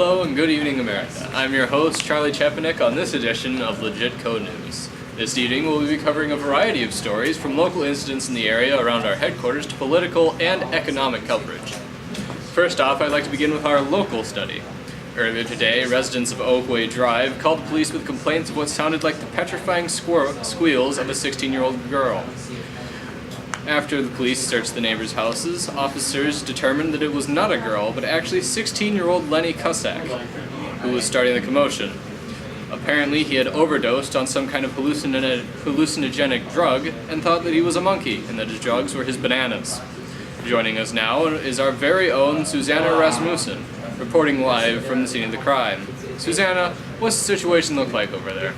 Hello and good evening, America. I'm your host, Charlie Chepanik, on this edition of Legitco News. This evening we'll be covering a variety of stories from local incidents in the area around our headquarters to political and economic coverage. First off, I'd like to begin with our local study. Earlier today, residents of Oakway Drive called the police with complaints of what sounded like the petrifying squeals of a 16-year-old girl. After the police searched the neighbors' houses, officers determined that it was not a girl, but actually 16-year-old Lenny Cusack, who was starting the commotion. Apparently, he had overdosed on some kind of hallucinogenic drug and thought that he was a monkey and that his drugs were his bananas. Joining us now is our very own Susanna Rasmussen, reporting live from the scene of the crime. Susanna, what's the situation look like over there?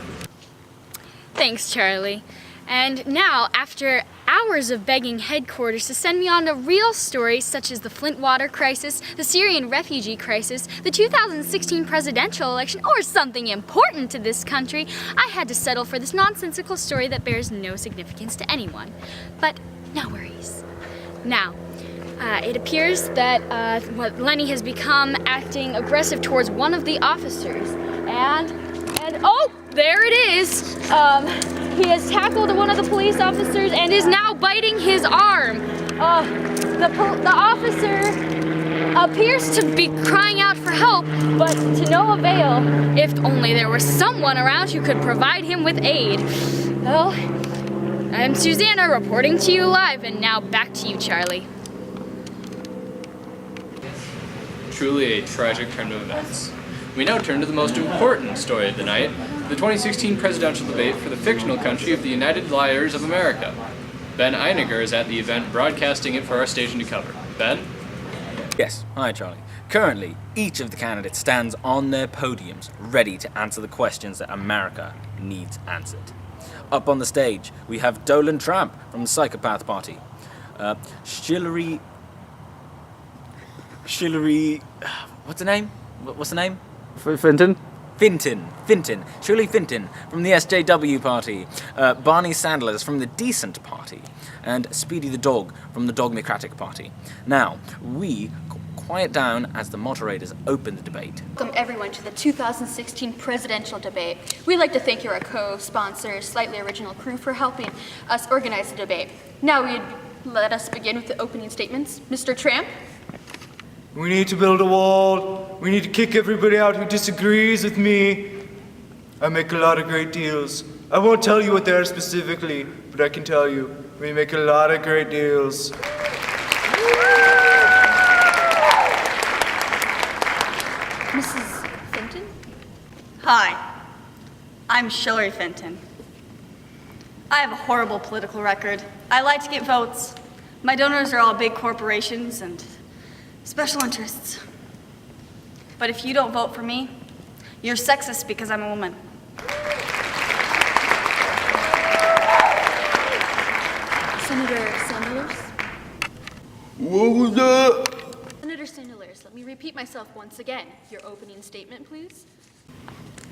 Thanks, Charlie. And now, after hours of begging headquarters to send me on to real stories such as the Flint water crisis, the Syrian refugee crisis, the 2016 presidential election, or something important to this country, I had to settle for this nonsensical story that bears no significance to anyone. But no worries. Now, it appears that Lenny has become acting aggressive towards one of the officers, and oh, there it is! He has tackled one of the police officers and is now biting his arm. The officer appears to be crying out for help, but to no avail. If only there was someone around who could provide him with aid. Well, I'm Susanna reporting to you live, and now back to you, Charlie. Truly a tragic turn of events. We now turn to the most important story of the night, the 2016 presidential debate for the fictional country of the United Liars of America. Ben Einiger is at the event broadcasting it for our station to cover. Ben? Yes, hi Charlie. Currently, each of the candidates stands on their podiums, ready to answer the questions that America needs answered. Up on the stage, we have Dolan Trump from the Psychopath Party, Hillary, what's the name? Finton, Shirley Finton from the SJW Party, Barney Sanders from the Decent Party, and Speedy the Dog from the Dogmocratic Party. Now, we quiet down as the moderators open the debate. Welcome everyone to the 2016 presidential debate. We'd like to thank your co-sponsor, Slightly Original Crew, for helping us organize the debate. Now let us begin with the opening statements. Mr. Tramp? We need to build a wall. We need to kick everybody out who disagrees with me. I make a lot of great deals. I won't tell you what they are specifically, but I can tell you, we make a lot of great deals. Mrs. Fenton? Hi, I'm Hillary Fenton. I have a horrible political record. I like to get votes. My donors are all big corporations and special interests. But if you don't vote for me, you're sexist because I'm a woman. Senator Sanders? What was that? Senator Sanders, let me repeat myself once again. Your opening statement, please.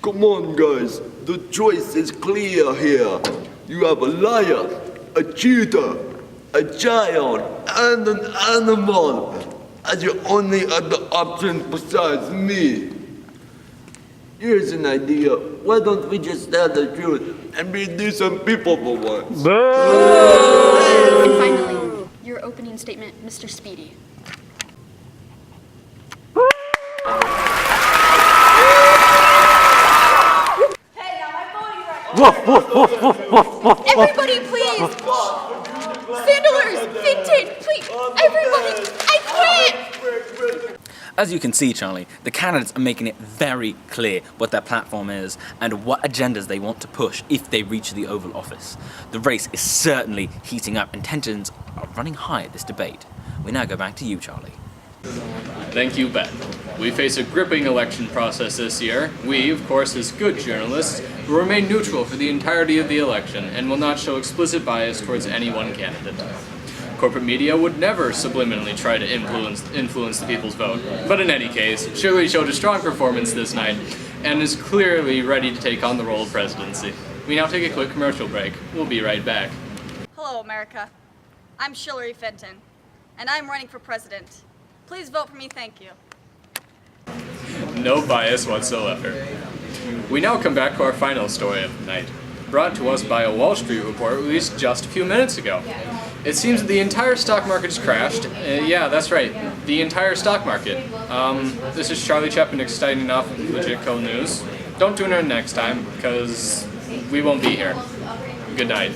Come on, guys. The choice is clear here. You have a liar, a cheater, a child, and an animal as your only other option besides me. Here's an idea. Why don't we just tell the truth and be decent people for once? And finally, your opening statement, Mr. Speedy. Everybody, please! Sanders! Finton! Please! Everybody! I quit! As you can see, Charlie, the candidates are making it very clear what their platform is and what agendas they want to push if they reach the Oval Office. The race is certainly heating up and tensions are running high at this debate. We now go back to you, Charlie. Thank you, Ben. We face a gripping election process this year. We, of course, as good journalists, will remain neutral for the entirety of the election and will not show explicit bias towards any one candidate. Corporate media would never subliminally try to influence the people's vote. But in any case, Shirley showed a strong performance this night and is clearly ready to take on the role of presidency. We now take a quick commercial break. We'll be right back. Hello, America. I'm Hillary Fenton, and I'm running for president. Please vote for me, thank you. No bias whatsoever. We now come back to our final story of the night, brought to us by a Wall Street report released just a few minutes ago. It seems that the entire stock market has crashed. Yeah, that's right, the entire stock market. This is Charlie Chepnick signing off with Legit Code News. Don't tune in next time, because we won't be here. Good night.